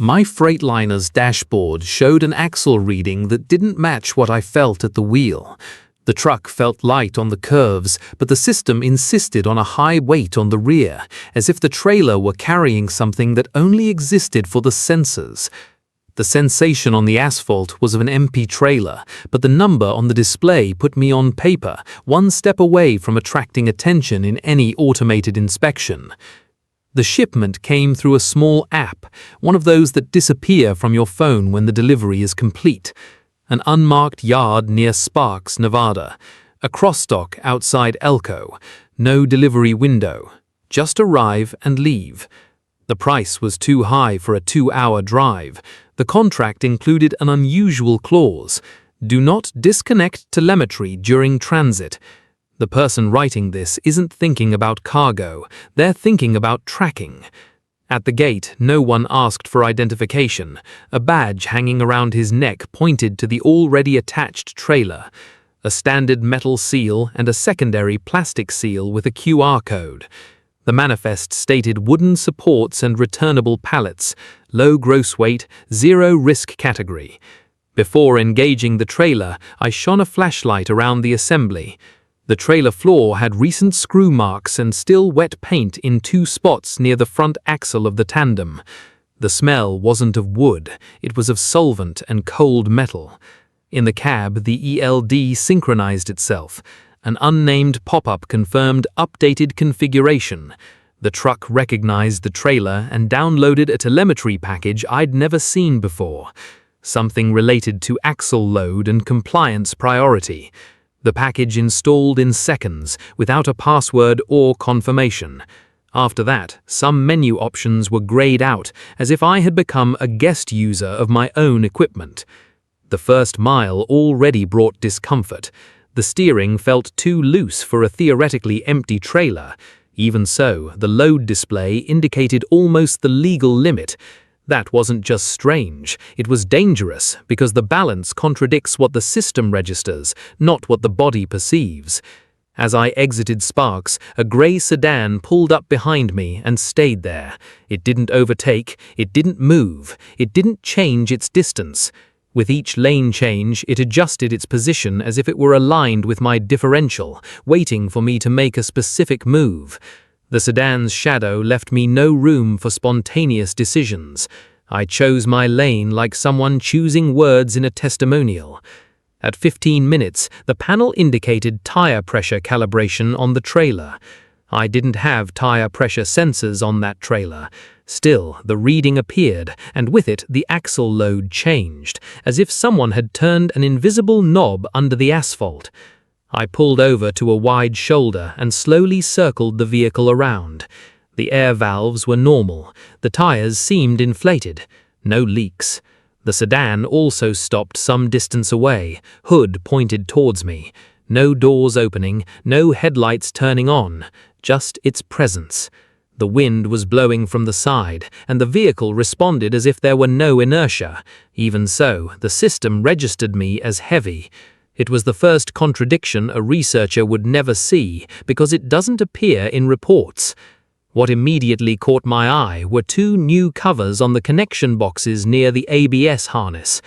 My Freightliner's dashboard showed an axle reading that didn't match what I felt at the wheel. The truck felt light on the curves, but the system insisted on a high weight on the rear, as if the trailer were carrying something that only existed for the sensors. The sensation on the asphalt was of an empty trailer, but the number on the display put me on paper, one step away from attracting attention in any automated inspection. The shipment came through a small app, one of those that disappear from your phone when the delivery is complete. An unmarked yard near Sparks, Nevada. A crossdock outside Elko. No delivery window. Just arrive and leave. The price was too high for a 2-hour drive. The contract included an unusual clause. Do not disconnect telemetry during transit. The person writing this isn't thinking about cargo, they're thinking about tracking. At the gate, no one asked for identification. A badge hanging around his neck pointed to the already attached trailer. A standard metal seal and a secondary plastic seal with a QR code. The manifest stated wooden supports and returnable pallets, low gross weight, zero risk category. Before engaging the trailer, I shone a flashlight around the assembly. The trailer floor had recent screw marks and still wet paint in 2 spots near the front axle of the tandem. The smell wasn't of wood, it was of solvent and cold metal. In the cab, the ELD synchronized itself. An unnamed pop-up confirmed updated configuration. The truck recognized the trailer and downloaded a telemetry package I'd never seen before. Something related to axle load and compliance priority. The package installed in seconds, without a password or confirmation. After that, some menu options were grayed out, as if I had become a guest user of my own equipment. The first mile already brought discomfort. The steering felt too loose for a theoretically empty trailer. Even so, the load display indicated almost the legal limit. That wasn't just strange, it was dangerous because the balance contradicts what the system registers, not what the body perceives. As I exited Sparks, a grey sedan pulled up behind me and stayed there. It didn't overtake, it didn't move, it didn't change its distance. With each lane change, it adjusted its position as if it were aligned with my differential, waiting for me to make a specific move. The sedan's shadow left me no room for spontaneous decisions. I chose my lane like someone choosing words in a testimonial. At 15 minutes, the panel indicated tire pressure calibration on the trailer. I didn't have tire pressure sensors on that trailer. Still, the reading appeared, and with it, the axle load changed, as if someone had turned an invisible knob under the asphalt. I pulled over to a wide shoulder and slowly circled the vehicle around. The air valves were normal. The tires seemed inflated. No leaks. The sedan also stopped some distance away, hood pointed towards me. No doors opening, no headlights turning on, just its presence. The wind was blowing from the side, and the vehicle responded as if there were no inertia. Even so, the system registered me as heavy. It was the first contradiction a researcher would never see because it doesn't appear in reports. What immediately caught my eye were 2 new covers on the connection boxes near the ABS harness.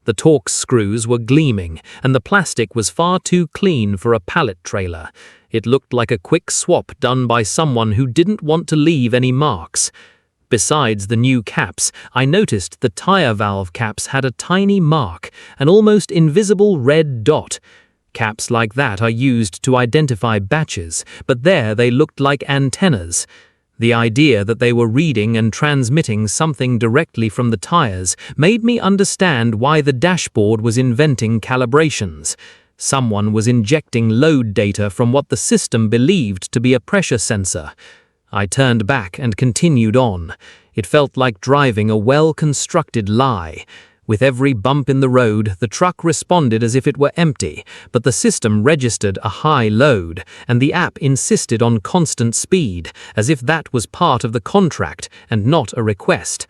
The Torx screws were gleaming, and the plastic was far too clean for a pallet trailer. It looked like a quick swap done by someone who didn't want to leave any marks. Besides the new caps, I noticed the tire valve caps had a tiny mark, an almost invisible red dot. Caps like that are used to identify batches, but there they looked like antennas. The idea that they were reading and transmitting something directly from the tires made me understand why the dashboard was inventing calibrations. Someone was injecting load data from what the system believed to be a pressure sensor. I turned back and continued on. It felt like driving a well-constructed lie. With every bump in the road, the truck responded as if it were empty, but the system registered a high load, and the app insisted on constant speed, as if that was part of the contract and not a request.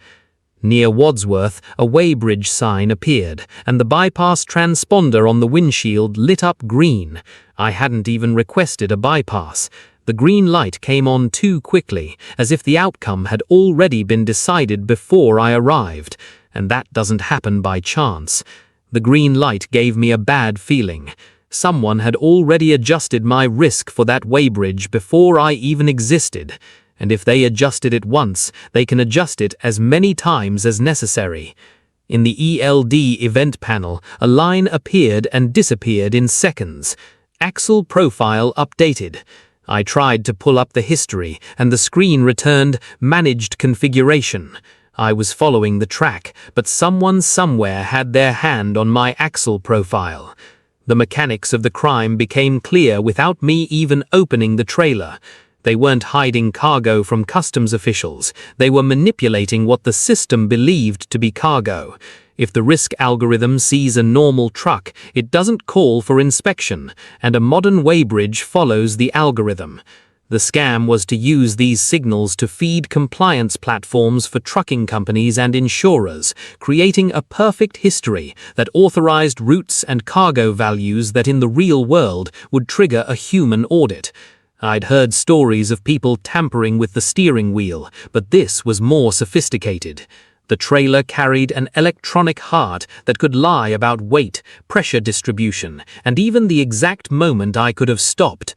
Near Wadsworth, a weighbridge sign appeared, and the bypass transponder on the windshield lit up green. I hadn't even requested a bypass. The green light came on too quickly, as if the outcome had already been decided before I arrived, and that doesn't happen by chance. The green light gave me a bad feeling. Someone had already adjusted my risk for that weighbridge before I even existed, and if they adjusted it once, they can adjust it as many times as necessary. In the ELD event panel, a line appeared and disappeared in seconds. Axle profile updated. I tried to pull up the history, and the screen returned managed configuration. I was following the track, but someone somewhere had their hand on my axle profile. The mechanics of the crime became clear without me even opening the trailer. They weren't hiding cargo from customs officials. They were manipulating what the system believed to be cargo. If the risk algorithm sees a normal truck, it doesn't call for inspection, and a modern weighbridge follows the algorithm. The scam was to use these signals to feed compliance platforms for trucking companies and insurers, creating a perfect history that authorized routes and cargo values that in the real world would trigger a human audit. I'd heard stories of people tampering with the steering wheel, but this was more sophisticated. The trailer carried an electronic heart that could lie about weight, pressure distribution, and even the exact moment I could have stopped.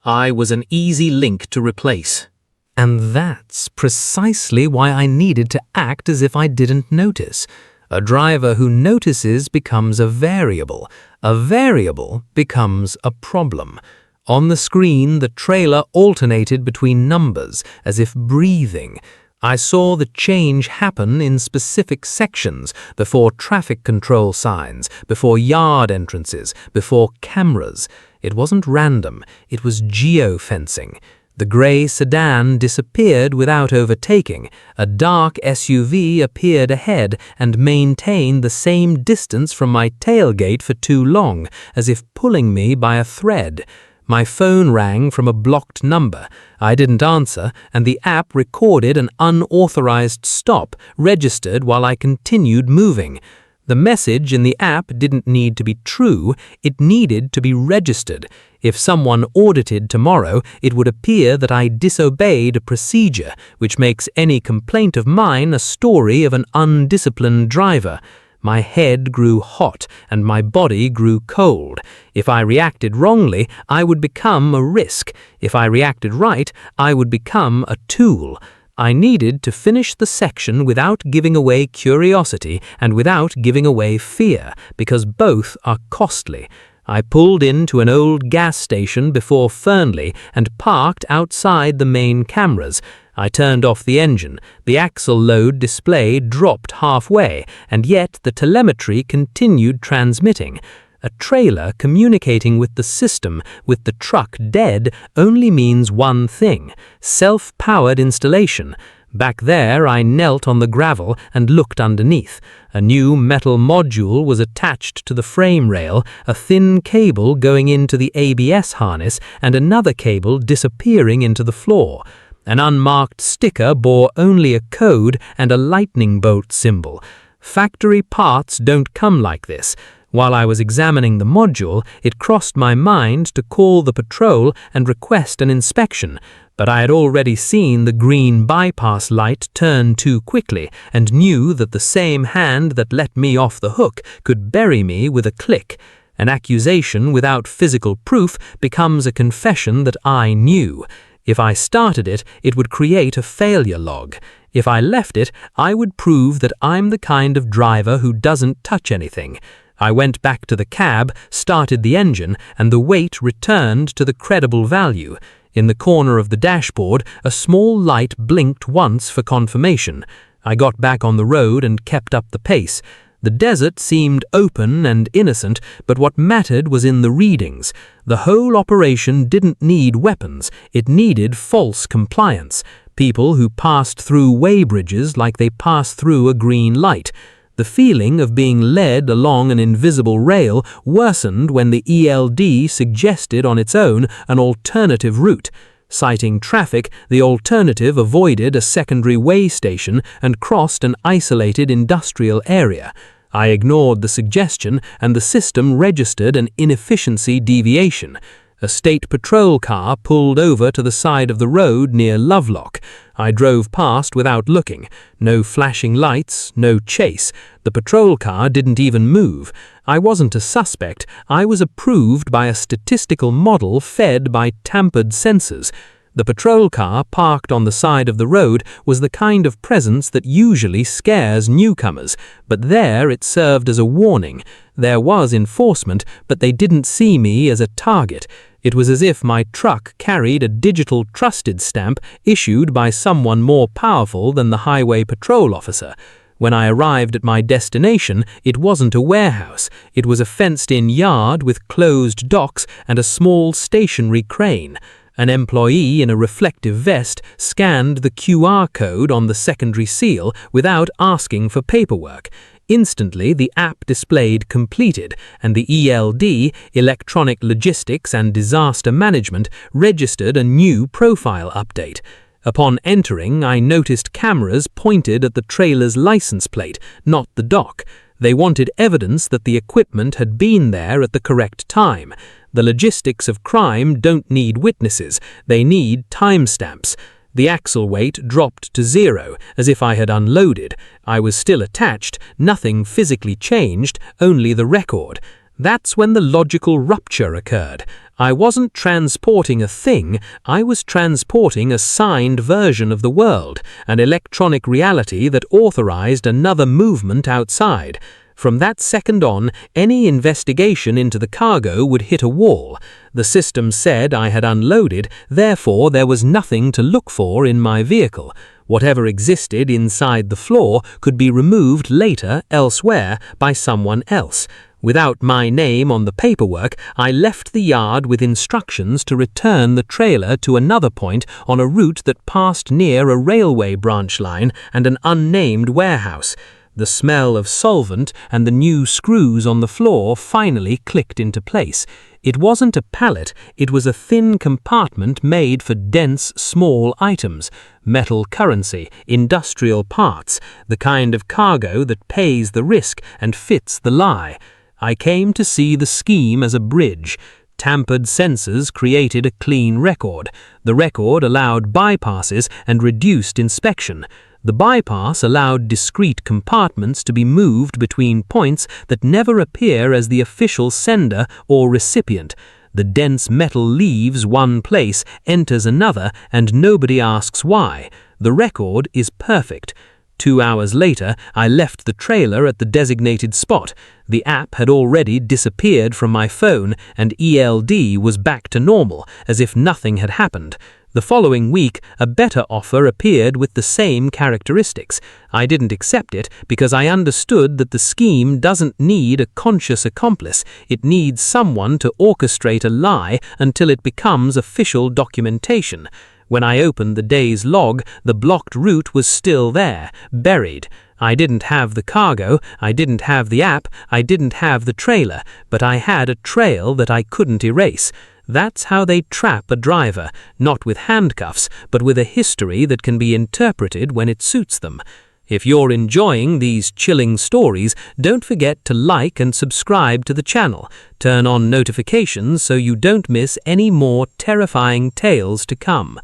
I was an easy link to replace. And that's precisely why I needed to act as if I didn't notice. A driver who notices becomes a variable. A variable becomes a problem. On the screen, the trailer alternated between numbers, as if breathing. I saw the change happen in specific sections, before traffic control signs, before yard entrances, before cameras. It wasn't random, it was geofencing. The grey sedan disappeared without overtaking. A dark SUV appeared ahead and maintained the same distance from my tailgate for too long, as if pulling me by a thread. My phone rang from a blocked number. I didn't answer, and the app recorded an unauthorized stop registered while I continued moving. The message in the app didn't need to be true, it needed to be registered. If someone audited tomorrow, it would appear that I disobeyed a procedure, which makes any complaint of mine a story of an undisciplined driver. My head grew hot and my body grew cold. If I reacted wrongly, I would become a risk. If I reacted right, I would become a tool. I needed to finish the section without giving away curiosity and without giving away fear, because both are costly. I pulled into an old gas station before Fernley and parked outside the main cameras. I turned off the engine. The axle load display dropped halfway, and yet the telemetry continued transmitting. A trailer communicating with the system, with the truck dead, only means one thing: self-powered installation. Back there, I knelt on the gravel and looked underneath. A new metal module was attached to the frame rail, a thin cable going into the ABS harness, and another cable disappearing into the floor. An unmarked sticker bore only a code and a lightning bolt symbol. Factory parts don't come like this. While I was examining the module, it crossed my mind to call the patrol and request an inspection, but I had already seen the green bypass light turn too quickly and knew that the same hand that let me off the hook could bury me with a click. An accusation without physical proof becomes a confession that I knew. If I started it, it would create a failure log. If I left it, I would prove that I'm the kind of driver who doesn't touch anything. I went back to the cab, started the engine, and the weight returned to the credible value. In the corner of the dashboard, a small light blinked once for confirmation. I got back on the road and kept up the pace. The desert seemed open and innocent, but what mattered was in the readings. The whole operation didn't need weapons, it needed false compliance. People who passed through weighbridges like they passed through a green light. The feeling of being led along an invisible rail worsened when the ELD suggested on its own an alternative route. Citing traffic, the alternative avoided a secondary way station and crossed an isolated industrial area. I ignored the suggestion and the system registered an inefficiency deviation. A state patrol car pulled over to the side of the road near Lovelock. I drove past without looking. No flashing lights, no chase. The patrol car didn't even move. I wasn't a suspect. I was approved by a statistical model fed by tampered sensors. The patrol car parked on the side of the road was the kind of presence that usually scares newcomers, but there it served as a warning. There was enforcement, but they didn't see me as a target. It was as if my truck carried a digital trusted stamp issued by someone more powerful than the highway patrol officer. When I arrived at my destination, it wasn't a warehouse. It was a fenced-in yard with closed docks and a small stationary crane. An employee in a reflective vest scanned the QR code on the secondary seal without asking for paperwork. Instantly, the app displayed completed, and the ELD, Electronic Logistics and Disaster Management, registered a new profile update. Upon entering, I noticed cameras pointed at the trailer's license plate, not the dock. They wanted evidence that the equipment had been there at the correct time. The logistics of crime don't need witnesses, they need timestamps. The axle weight dropped to 0, as if I had unloaded. I was still attached, nothing physically changed, only the record. That's when the logical rupture occurred. I wasn't transporting a thing, I was transporting a signed version of the world, an electronic reality that authorized another movement outside. From that second on, any investigation into the cargo would hit a wall. The system said I had unloaded, therefore there was nothing to look for in my vehicle. Whatever existed inside the floor could be removed later elsewhere by someone else. Without my name on the paperwork, I left the yard with instructions to return the trailer to another point on a route that passed near a railway branch line and an unnamed warehouse. The smell of solvent and the new screws on the floor finally clicked into place. It wasn't a pallet, it was a thin compartment made for dense, small items, metal currency, industrial parts, the kind of cargo that pays the risk and fits the lie. I came to see the scheme as a bridge. Tampered sensors created a clean record. The record allowed bypasses and reduced inspection. The bypass allowed discrete compartments to be moved between points that never appear as the official sender or recipient. The dense metal leaves one place, enters another, and nobody asks why. The record is perfect. 2 hours later, I left the trailer at the designated spot. The app had already disappeared from my phone, and ELD was back to normal, as if nothing had happened. The following week, a better offer appeared with the same characteristics. I didn't accept it because I understood that the scheme doesn't need a conscious accomplice. It needs someone to orchestrate a lie until it becomes official documentation. When I opened the day's log, the blocked route was still there, buried. I didn't have the cargo, I didn't have the app, I didn't have the trailer, but I had a trail that I couldn't erase. That's how they trap a driver, not with handcuffs, but with a history that can be interpreted when it suits them. If you're enjoying these chilling stories, don't forget to like and subscribe to the channel. Turn on notifications so you don't miss any more terrifying tales to come.